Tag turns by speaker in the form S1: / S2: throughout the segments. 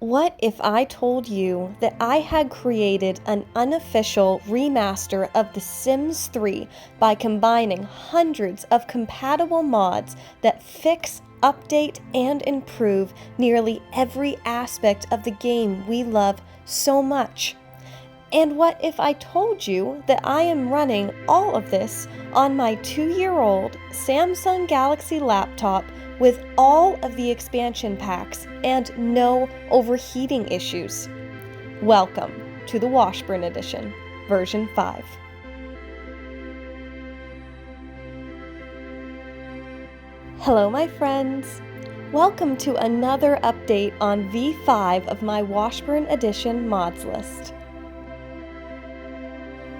S1: What if I told you that I had created an unofficial remaster of The Sims 3 by combining hundreds of compatible mods that fix, update, and improve nearly every aspect of the game we love so much? And what if I told you that I am running all of this on my 2-year-old Samsung Galaxy laptop with all of the expansion packs and no overheating issues? Welcome to the Washburn Edition, version 5. Hello my friends! Welcome to another update on V5 of my Washburn Edition mods list.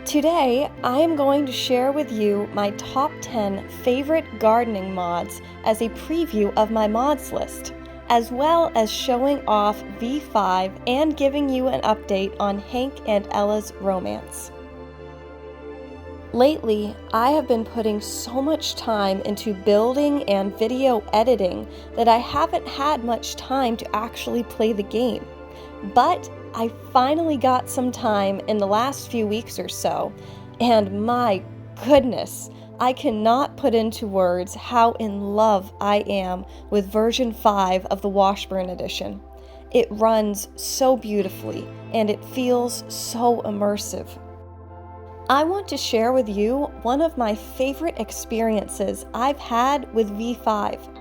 S1: Today, I am going to share with you my top 10 favorite gardening mods as a preview of my mods list, as well as showing off V5 and giving you an update on Hank and Ella's romance. Lately, I have been putting so much time into building and video editing that I haven't had much time to actually play the game. But I finally got some time in the last few weeks or so, and my goodness, I cannot put into words how in love I am with version 5 of the Washburn Edition. It runs so beautifully, and it feels so immersive. I want to share with you one of my favorite experiences I've had with V5.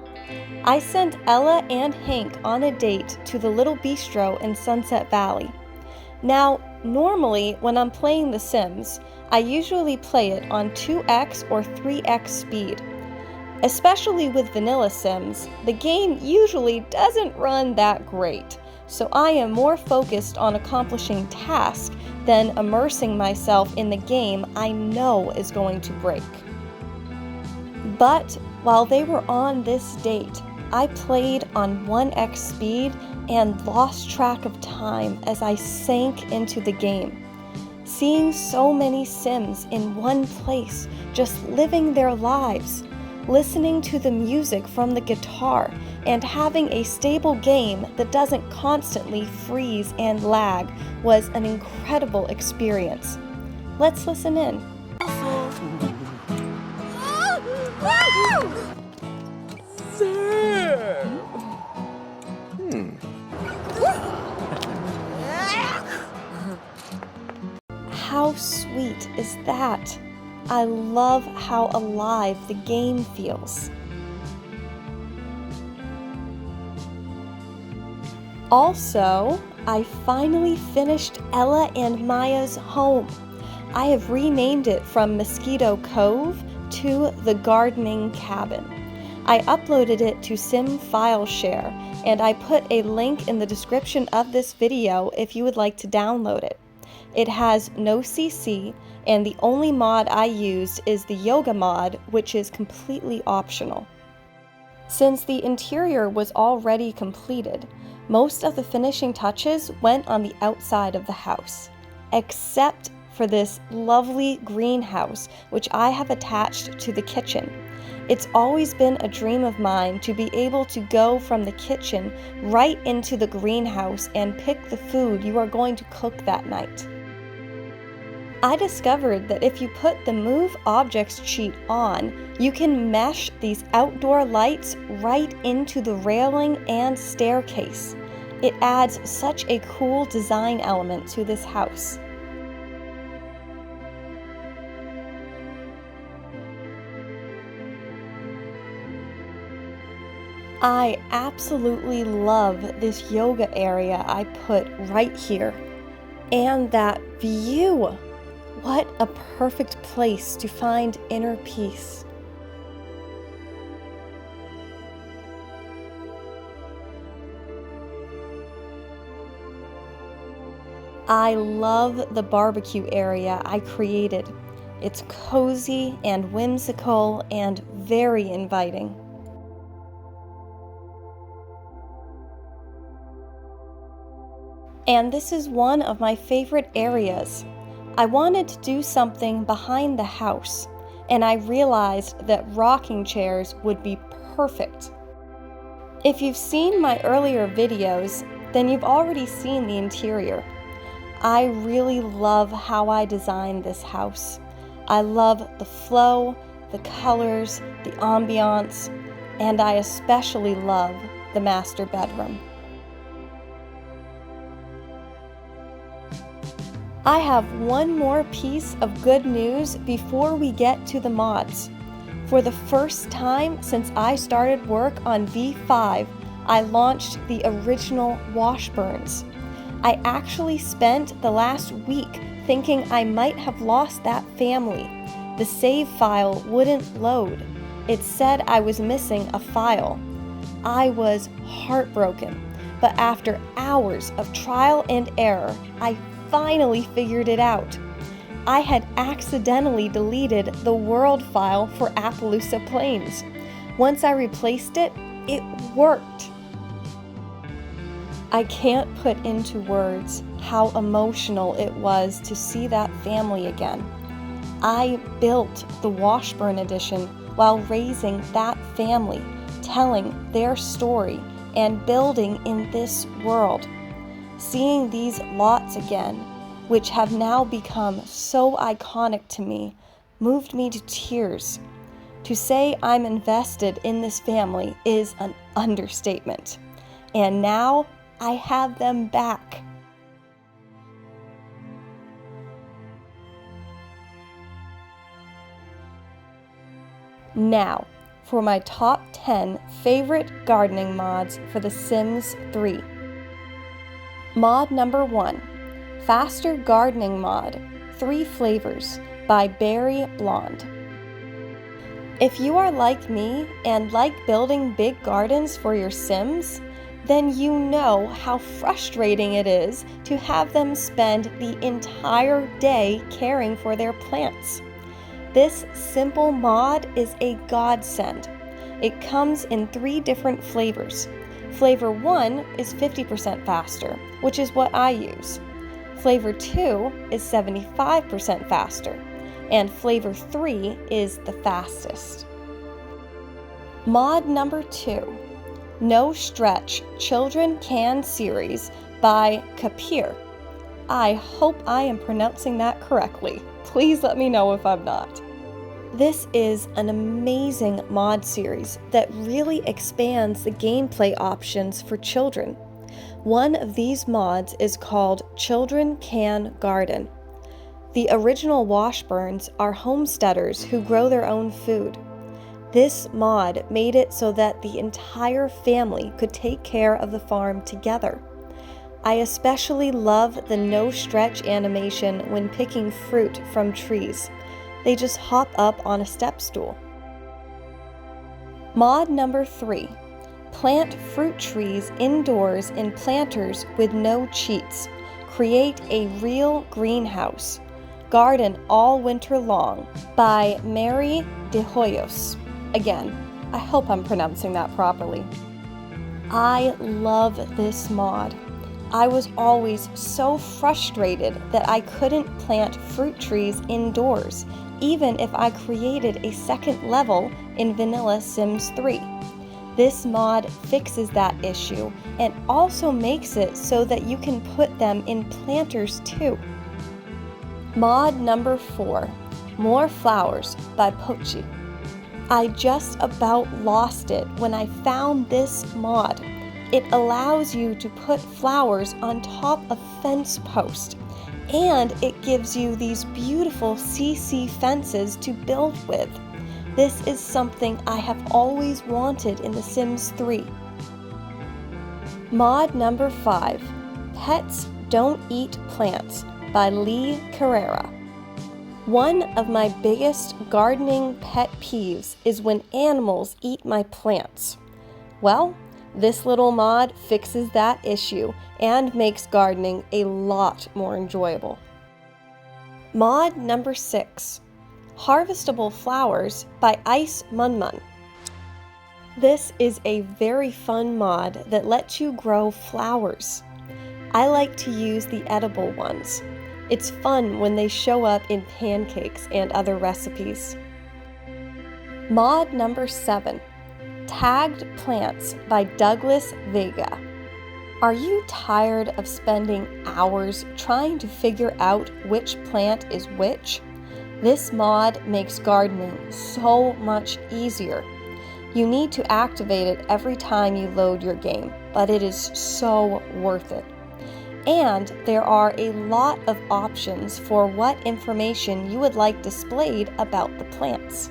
S1: I sent Ella and Hank on a date to the little bistro in Sunset Valley. Now, normally when I'm playing The Sims, I usually play it on 2x or 3x speed. Especially with vanilla Sims, the game usually doesn't run that great, so I am more focused on accomplishing tasks than immersing myself in the game I know is going to break. But while they were on this date, I played on 1x speed and lost track of time as I sank into the game. Seeing so many Sims in one place, just living their lives, listening to the music from the guitar, and having a stable game that doesn't constantly freeze and lag was an incredible experience. Let's listen in. How sweet is that? I love how alive the game feels. Also, I finally finished Ella and Maya's home. I have renamed it from Mosquito Cove to the Gardening Cabin. I uploaded it to Sim File Share, and I put a link in the description of this video if you would like to download it. It has no CC, and the only mod I used is the yoga mod, which is completely optional. Since the interior was already completed, most of the finishing touches went on the outside of the house, except for this lovely greenhouse, which I have attached to the kitchen. It's always been a dream of mine to be able to go from the kitchen right into the greenhouse and pick the food you are going to cook that night. I discovered that if you put the Move Objects cheat on, you can mesh these outdoor lights right into the railing and staircase. It adds such a cool design element to this house. I absolutely love this yoga area I put right here. And that view! What a perfect place to find inner peace. I love the barbecue area I created. It's cozy and whimsical and very inviting. And this is one of my favorite areas. I wanted to do something behind the house, and I realized that rocking chairs would be perfect. If you've seen my earlier videos, then you've already seen the interior. I really love how I designed this house. I love the flow, the colors, the ambiance, and I especially love the master bedroom. I have one more piece of good news before we get to the mods. For the first time since I started work on V5, I launched the original Washburns. I actually spent the last week thinking I might have lost that family. The save file wouldn't load. It said I was missing a file. I was heartbroken, but after hours of trial and error, I finally figured it out. I had accidentally deleted the world file for Appaloosa Plains. Once I replaced it, it worked. I can't put into words how emotional it was to see that family again. I built the Washburn Edition while raising that family, telling their story and building in this world. Seeing these lots again, which have now become so iconic to me, moved me to tears. To say I'm invested in this family is an understatement. And now I have them back. Now, for my top 10 favorite gardening mods for The Sims 3. Mod number 1, Faster Gardening Mod, 3 Flavors by berryblonde. If you are like me and like building big gardens for your Sims, then you know how frustrating it is to have them spend the entire day caring for their plants. This simple mod is a godsend. It comes in 3 different flavors. Flavor 1 is 50% faster, which is what I use. Flavor 2 is 75% faster, and flavor 3 is the fastest. Mod number 2, No Stretch Children Can series by Kapaer. I hope I am pronouncing that correctly. Please let me know if I'm not. This is an amazing mod series that really expands the gameplay options for children. One of these mods is called Children Can Garden. The original Washburns are homesteaders who grow their own food. This mod made it so that the entire family could take care of the farm together. I especially love the no-stretch animation when picking fruit from trees. They just hop up on a step stool. Mod number 3. Plant fruit trees indoors in planters with no cheats. Create a real greenhouse. Garden all winter long by marydehoyos. Again, I hope I'm pronouncing that properly. I love this mod. I was always so frustrated that I couldn't plant fruit trees indoors, even if I created a second level in vanilla Sims 3. This mod fixes that issue and also makes it so that you can put them in planters too. Mod number 4, More Flowers by Pocci. I just about lost it when I found this mod. It allows you to put flowers on top of fence posts, and it gives you these beautiful CC fences to build with. This is something I have always wanted in The Sims 3. Mod number 5, Pets Don't Eat Plants by Carrera. One of my biggest gardening pet peeves is when animals eat my plants. Well, this little mod fixes that issue and makes gardening a lot more enjoyable. Mod number 6, Harvestable Flowers by icemunmun. This is a very fun mod that lets you grow flowers. I like to use the edible ones. It's fun when they show up in pancakes and other recipes. Mod number 7, Tagged Plants by douglasveiga. Are you tired of spending hours trying to figure out which plant is which? This mod makes gardening so much easier. You need to activate it every time you load your game, but it is so worth it. And there are a lot of options for what information you would like displayed about the plants.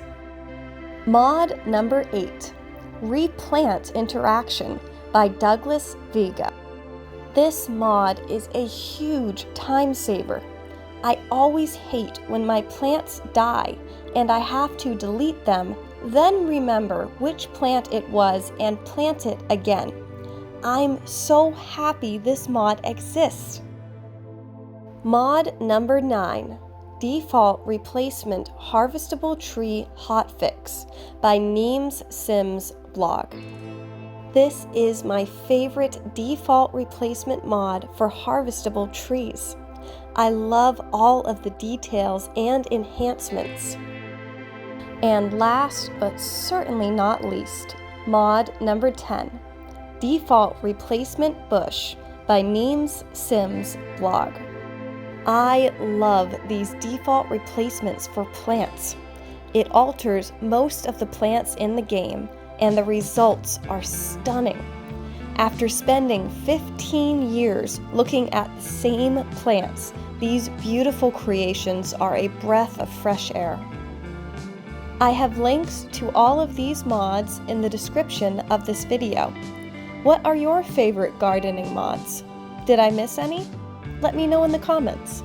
S1: Mod number 8, Replant Interaction by douglasveiga. This mod is a huge time saver. I always hate when my plants die and I have to delete them, then remember which plant it was and plant it again. I'm so happy this mod exists. Mod number 9, Default Replacement Harvestable Tree HOTFIX by neimssimsblog. This is my favorite default replacement mod for harvestable trees. I love all of the details and enhancements. And last but certainly not least, mod number 10, Default Replacement Bush by neimssimsblog. I love these default replacements for plants. It alters most of the plants in the game, and the results are stunning. After spending 15 years looking at the same plants, these beautiful creations are a breath of fresh air. I have links to all of these mods in the description of this video. What are your favorite gardening mods? Did I miss any? Let me know in the comments.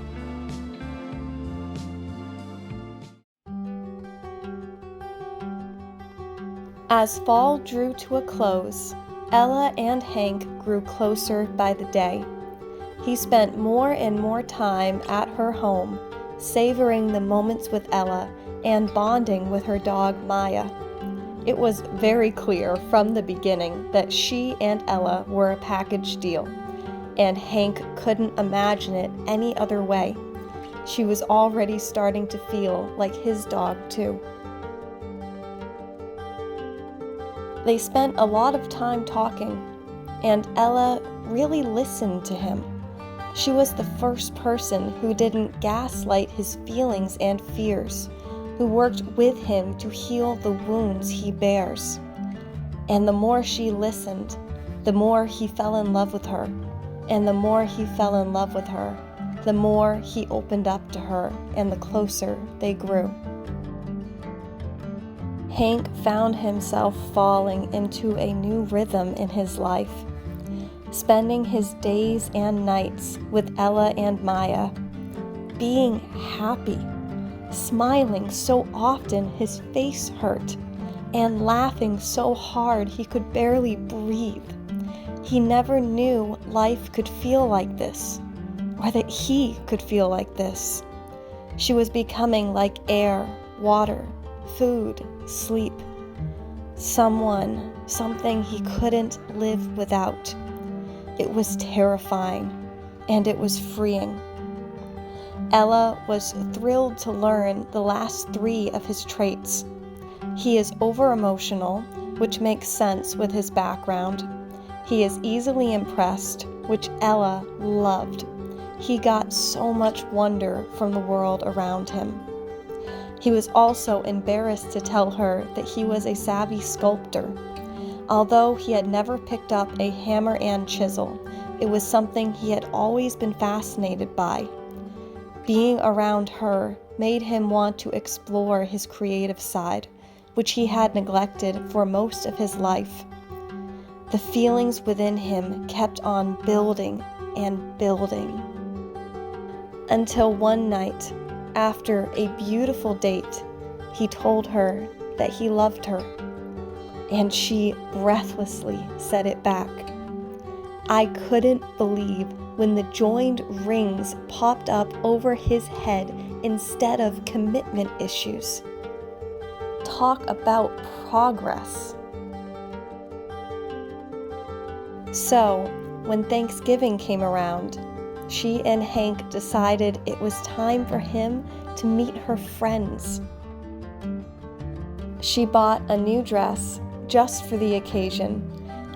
S1: As fall drew to a close, Ella and Hank grew closer by the day. He spent more and more time at her home, savoring the moments with Ella and bonding with her dog Maya. It was very clear from the beginning that she and Ella were a package deal, and Hank couldn't imagine it any other way. She was already starting to feel like his dog too. They spent a lot of time talking, and Ella really listened to him. She was the first person who didn't gaslight his feelings and fears, who worked with him to heal the wounds he bears. And the more she listened, the more he fell in love with her, and the more he fell in love with her, the more he opened up to her, and the closer they grew. Hank found himself falling into a new rhythm in his life, spending his days and nights with Ella and Maya, being happy, smiling so often his face hurt, and laughing so hard he could barely breathe. He never knew life could feel like this, or that he could feel like this. She was becoming like air, water, food, sleep. Someone, something he couldn't live without. It was terrifying, and it was freeing. Ella was thrilled to learn the last 3 of his traits. He is over-emotional, which makes sense with his background. He is easily impressed, which Ella loved. He got so much wonder from the world around him. He was also embarrassed to tell her that he was a savvy sculptor. Although he had never picked up a hammer and chisel, it was something he had always been fascinated by. Being around her made him want to explore his creative side, which he had neglected for most of his life. The feelings within him kept on building and building. Until one night, after a beautiful date, he told her that he loved her, and she breathlessly said it back. I couldn't believe when the joined rings popped up over his head instead of commitment issues. Talk about progress. So, when Thanksgiving came around, she and Hank decided it was time for him to meet her friends. She bought a new dress just for the occasion,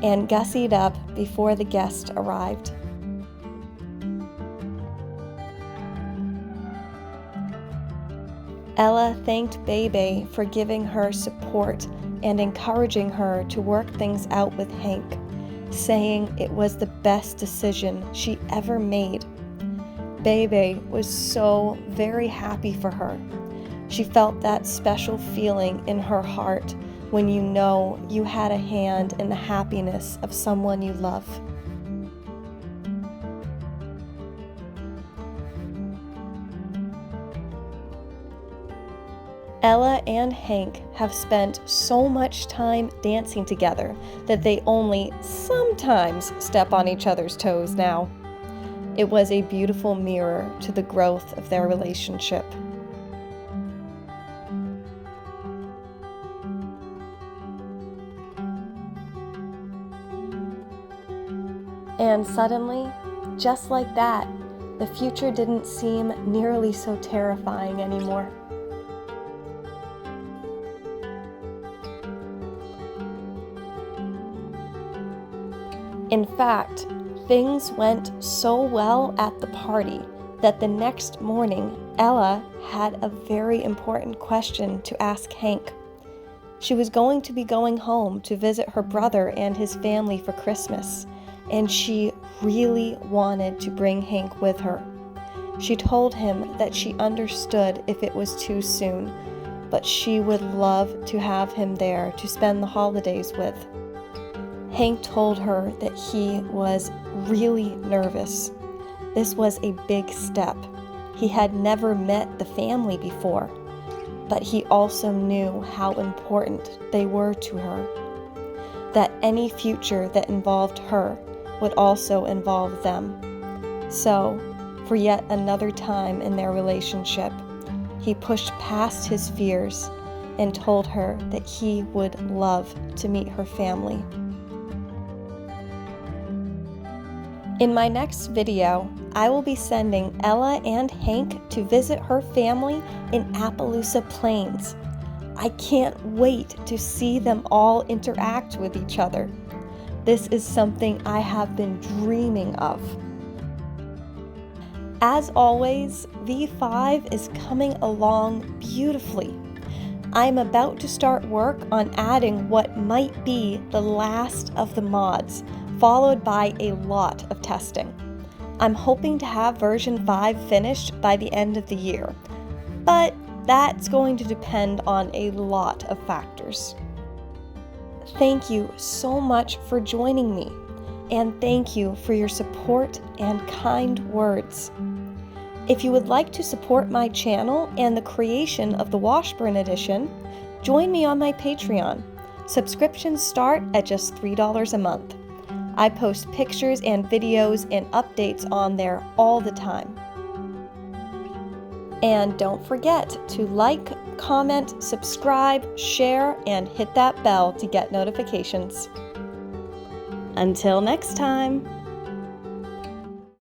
S1: and gussied up before the guest arrived. Ella thanked Bebe for giving her support and encouraging her to work things out with Hank, saying it was the best decision she ever made. Bebe was so very happy for her. She felt that special feeling in her heart when you know you had a hand in the happiness of someone you love. Ella and Hank have spent so much time dancing together that they only sometimes step on each other's toes now. It was a beautiful mirror to the growth of their relationship. And suddenly, just like that, the future didn't seem nearly so terrifying anymore. In fact, things went so well at the party that the next morning, Ella had a very important question to ask Hank. She was going to be going home to visit her brother and his family for Christmas, and she really wanted to bring Hank with her. She told him that she understood if it was too soon, but she would love to have him there to spend the holidays with. Hank told her that he was really nervous. This was a big step. He had never met the family before, but he also knew how important they were to her. That any future that involved her would also involve them. So, for yet another time in their relationship, he pushed past his fears and told her that he would love to meet her family. In my next video, I will be sending Ella and Hank to visit her family in Appaloosa Plains. I can't wait to see them all interact with each other. This is something I have been dreaming of. As always, V5 is coming along beautifully. I'm about to start work on adding what might be the last of the mods, followed by a lot of testing. I'm hoping to have version 5 finished by the end of the year, but that's going to depend on a lot of factors. Thank you so much for joining me, and thank you for your support and kind words. If you would like to support my channel and the creation of the Washburn Edition, join me on my Patreon. Subscriptions start at just $3 a month. I post pictures and videos and updates on there all the time. And don't forget to like, comment, subscribe, share, and hit that bell to get notifications. Until next time!